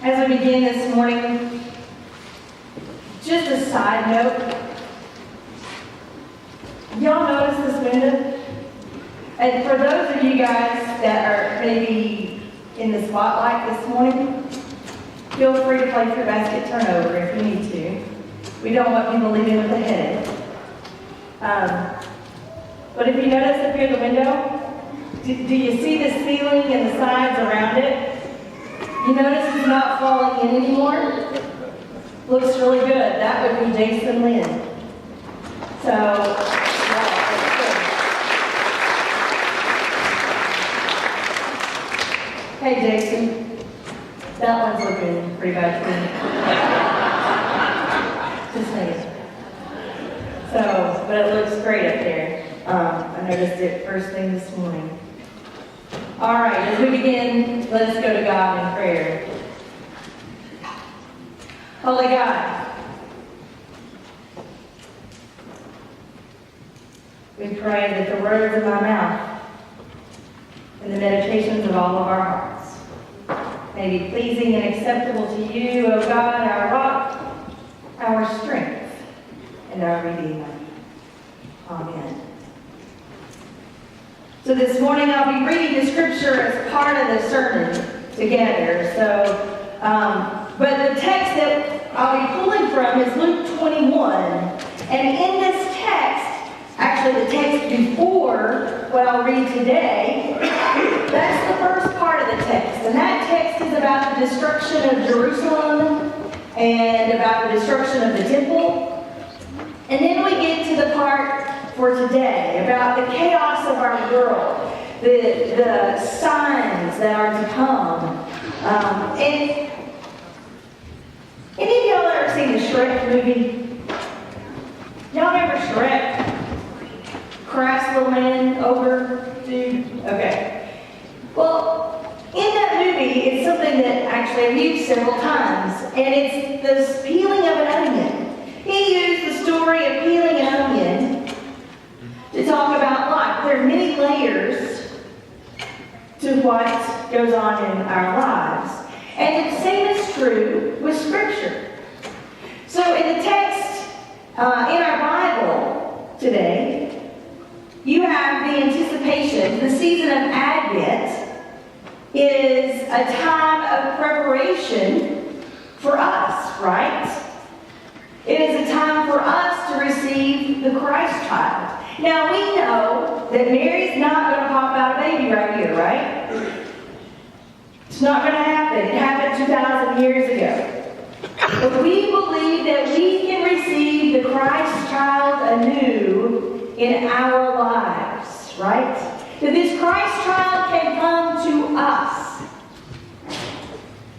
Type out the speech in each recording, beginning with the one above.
As we begin this morning, just a side note. Y'all notice this window? And for those of you guys that are maybe in the spotlight this morning, feel free to play through basket turnover if you need to. We don't want people leaving with a headache. But if you notice up here the window, do you see the ceiling and the sides around it? You notice it's not falling in anymore? Looks really good. That would be Jason Lynn. So, yeah, that's good. Hey, Jason. That one's looking pretty bad to me. Just saying. So, but it looks great up there. I noticed it first thing this morning. All right, as we begin, let us go to God in prayer. Holy God, we pray that the words of my mouth and the meditations of all of our hearts may be pleasing and acceptable to you, O God, our rock, our strength, and our Redeemer. Amen. So this morning I'll be reading the scripture as part of the sermon together. But the text that I'll be pulling from is Luke 21. And in this text, actually the text before what I'll read today, that's the first part of the text. And that text is about the destruction of Jerusalem and about the destruction of the temple. And then we get to the part for today about the chaos of our world, the signs that are to come. And any of y'all ever seen the Shrek movie? Y'all remember Shrek? Crass little man, ogre dude? Okay. Well, in that movie, it's something that actually I've used several times, and it's this peeling of an onion. He used the story of peeling an onion to talk about life. There are many layers to what goes on in our lives. And the same is true with Scripture. So in the text in our Bible today, you have the anticipation. The season of Advent is a time of preparation for us, right? It is a time for us to receive the Christ child. Now we know that Mary's not going to pop out a baby right here, right? It's not going to happen. It happened 2,000 years ago. But we believe that we can receive the Christ child anew in our lives, right? That this Christ child can come to us.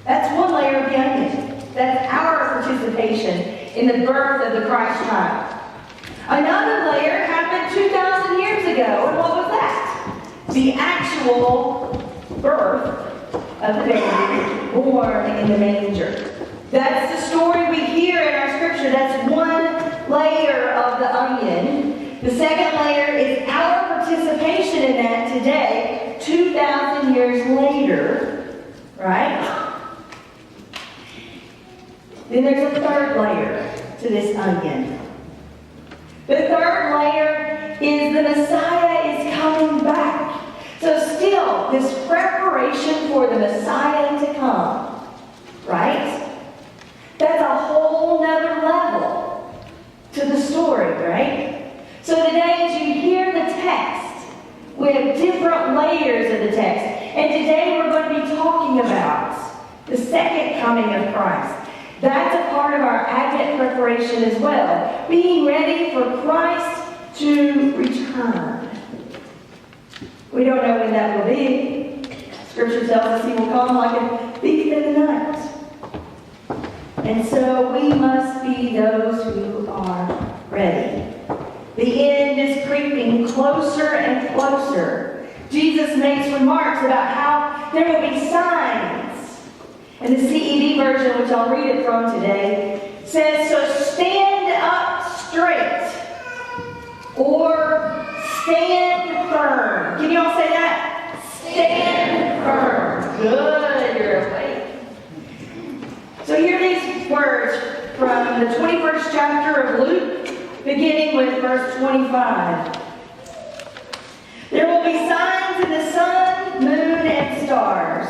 That's one layer of the onion. That's our participation in the birth of the Christ child. Another layer happened 2,000 years ago, and what was that? The actual birth of the baby born in the manger. That's the story we hear in our scripture. That's one layer of the onion. The second layer is our participation in that today, 2,000 years later, right? Then there's a third layer to this onion. The third layer is the Messiah is coming back. So still, this preparation for the Messiah to come, right? That's a whole nother level to the story, right? So today as you hear the text, we have different layers of the text. And today we're going to be talking about the second coming of Christ. That's a part of our Advent preparation as well. Being ready for Christ to return. We don't know when that will be. Scripture tells us he will come like a thief in the night. And so we must be those who are ready. The end is creeping closer and closer. Jesus makes remarks about how there will be signs. And the CEV version, which I'll read it from today, says, so stand up straight or stand firm. Can you all say that? Stand firm. Good, you're awake. from the 21st chapter of Luke, beginning with verse 25. There will be signs in the sun, moon, and stars.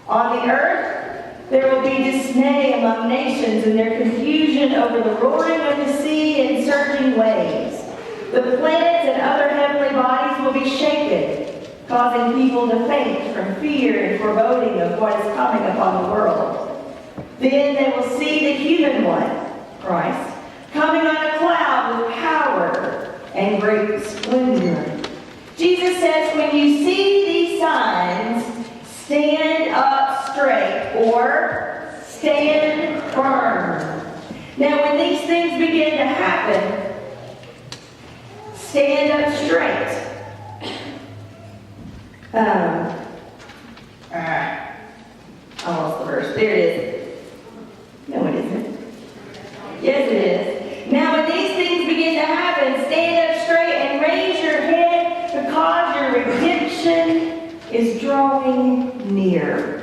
On the earth, there will be dismay among nations and their confusion over the roaring of the sea and surging waves. The planets and other heavenly bodies will be shaken, causing people to faint from fear and foreboding of what is coming upon the world. Then they will see the human one, Christ, coming on a cloud with power and great splendor. Jesus says, when you see these signs, stand up straight or stand firm. Now, when these things begin to happen, stand up straight. I lost the verse. There it is. No, it isn't. Yes, it is. Now, when these things begin to happen, stand up straight and raise your head because your redemption is drawing near.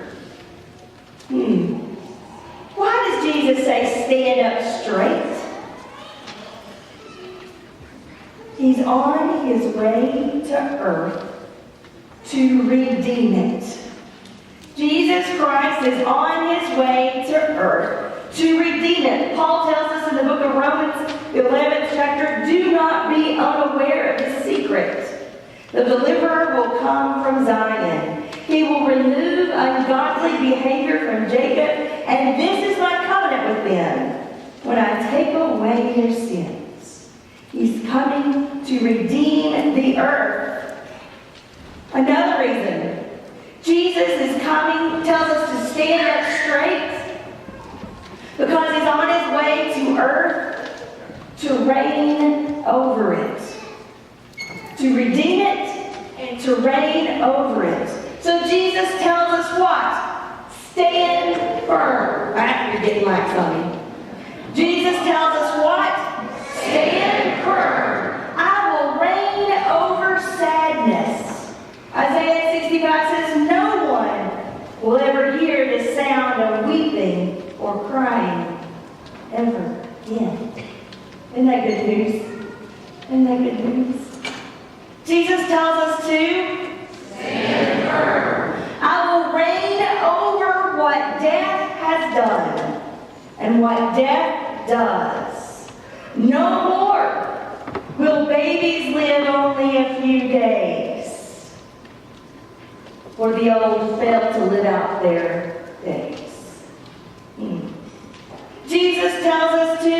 Why does Jesus say stand up straight? He's on his way to earth to redeem it. Jesus Christ is on his way to earth to redeem it. Paul tells us in the book of Romans, the 11th chapter, do not be unaware of this secret. The deliverer will come from Zion. He will remove ungodly behavior from Jacob, and this is my covenant with them when I take away their sins. He's coming to redeem the earth. Another reason Jesus is coming, tells us to stand up straight, because he's on his way to earth to reign over it. To redeem it and to reign over it. So Jesus tells us what? Stand firm. You're getting lax on me. Jesus tells us what? Stand firm. I will reign over sadness. Isaiah 65 says, no one will ever hear the sound of weeping or crying ever again. Isn't that good news? Isn't that good news? Jesus tells us to stand firm. I will reign over what death has done and what death does. No more will babies live only a few days, for the old fail to live out their days. Jesus tells us to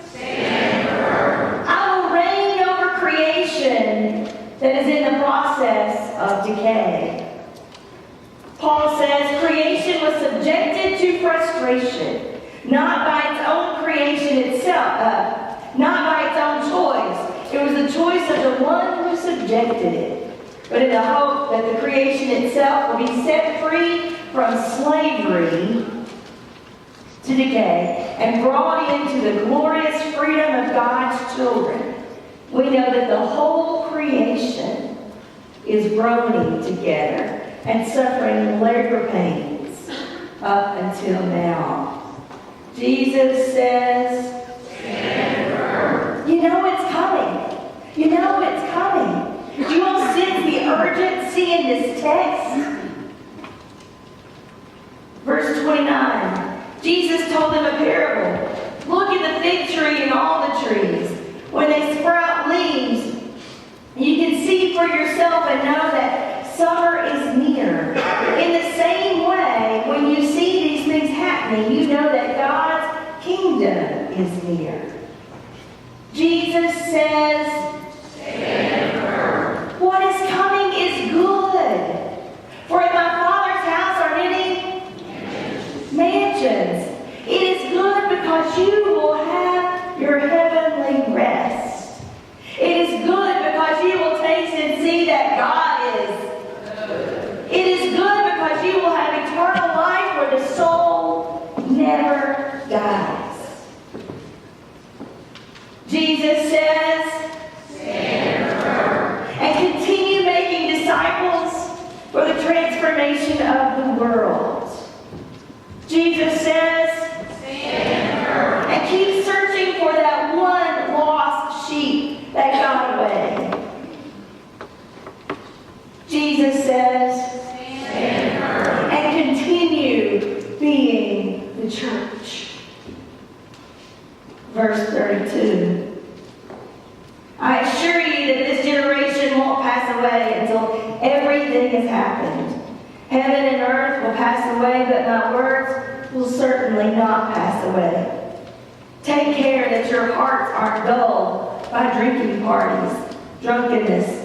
stand firm. I will reign over creation that is in the process of decay. Paul says creation was subjected to frustration, not by its own creation itself, not by its own choice. It was the choice of the one who subjected it, but in the hope that the creation itself will be set free from slavery to decay and brought into the glorious freedom of God's children. We know that the whole creation is groaning together and suffering labor pains up until now. Jesus says, stand firm. You know it's coming. You know it's coming. Do you all sense the urgency in this text? Verse 29. Jesus told them a parable. Look at the fig tree and all the trees. When they sprout leaves, you can see for yourself and know that summer is near. In the same way, when you see these things happening, you know that God's kingdom is near. Jesus says, stand firm. What is coming is good. For in my Father's house are many mansions. It is good because you will have your heavenly rest. It is good because you will taste and see that God is good. It is good because you will have eternal life where the soul never dies. Jesus says, stand firm and continue making disciples for the transformation of the world. Jesus says, stand firm and keep Jesus says, and continue being the church. Verse 32. I assure you that this generation won't pass away until everything has happened. Heaven and earth will pass away, but my words will certainly not pass away. Take care that your hearts aren't dulled by drinking parties, drunkenness,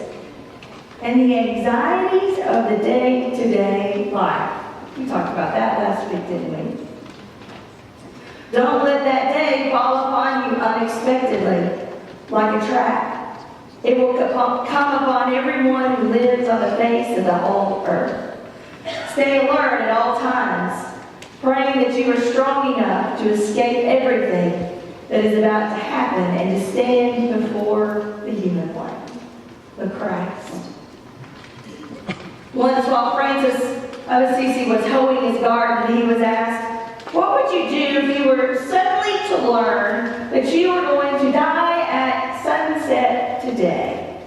and the anxieties of the day-to-day life. We talked about that last week, didn't we? Don't let that day fall upon you unexpectedly, like a trap. It will come upon everyone who lives on the face of the whole earth. Stay alert at all times, praying that you are strong enough to escape everything that is about to happen and to stand before the human one, the Christ. Once while Francis of Assisi was hoeing his garden, he was asked, what would you do if you were suddenly to learn that you were going to die at sunset today?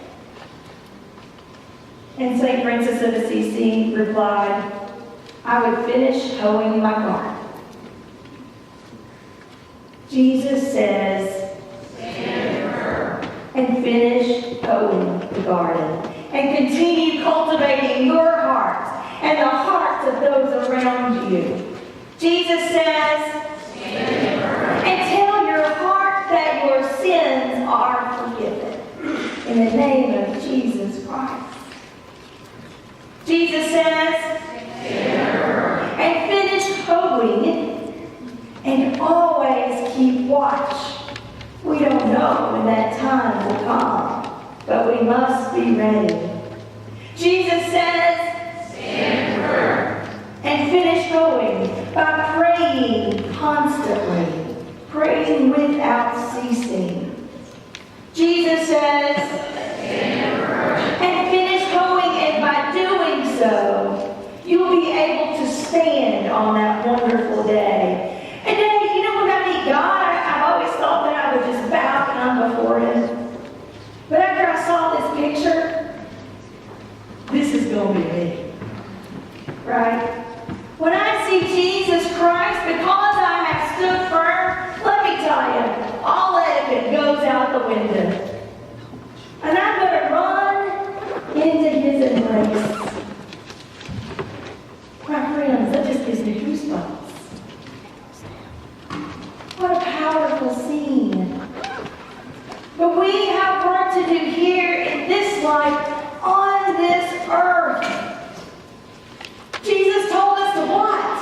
And St. Francis of Assisi replied, I would finish hoeing my garden. Jesus says, and finish hoeing the garden, and continue cultivating your heart and the hearts of those around you. Jesus says, and tell your heart that your sins are forgiven in the name of Jesus Christ. Jesus says, and finish hoeing and always keep watch. We don't know when that time will come, but we must be ready. Jesus says, and finish hoeing by praying constantly, praying without ceasing. Jesus says, and finish hoeing, and by doing so, you'll be able to stand on that wonderful day. And then, you know, when I meet God, I've always thought that I would just bow down before Him. But after I saw this picture, this is going to be me. Right? When I see Jesus Christ, because I have stood firm, let me tell you, all of it goes out the window. And I'm going to run into His embrace. My friends, that just gives me goosebumps. What a powerful scene. But we have work to do here in this life, on this earth. Jesus told us to what?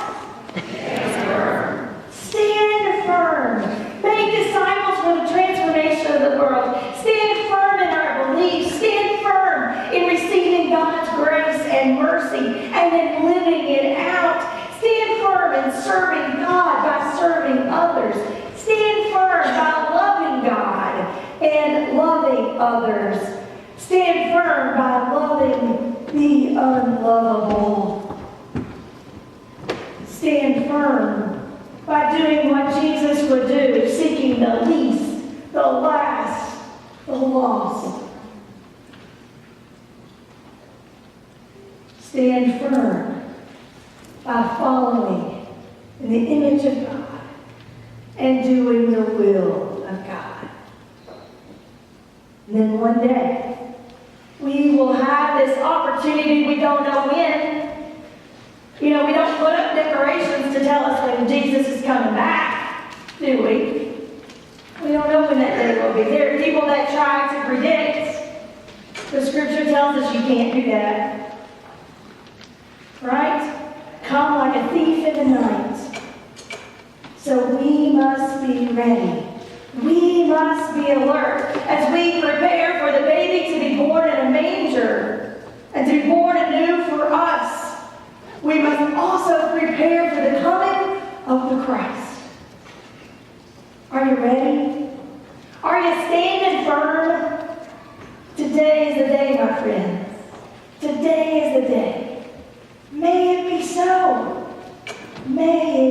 Stand firm. Stand firm. Make disciples for the transformation of the world. Stand firm in our beliefs. Stand firm in receiving God's grace and mercy and then living it out. Stand firm in serving God by serving others. Stand firm by loving God and loving others. Stand firm by loving the unlovable. Stand firm by doing what Jesus would do, seeking the least, the last, the lost. Stand firm by following in the image of God and doing the will of God. And then one day, we will have this opportunity, we don't know when. You know, we don't put up decorations to tell us when Jesus is coming back, do we? We don't know when that day will be. There are people that try to predict. The scripture tells us you can't do that. Right? Come like a thief in the night. So we must be ready. We must be alert as we prepare for the baby to be born in a manger and to be born anew for us. We must also prepare for the coming of the Christ. Are you ready? Are you standing firm? Today is the day, my friends. Today is the day. May it be so. May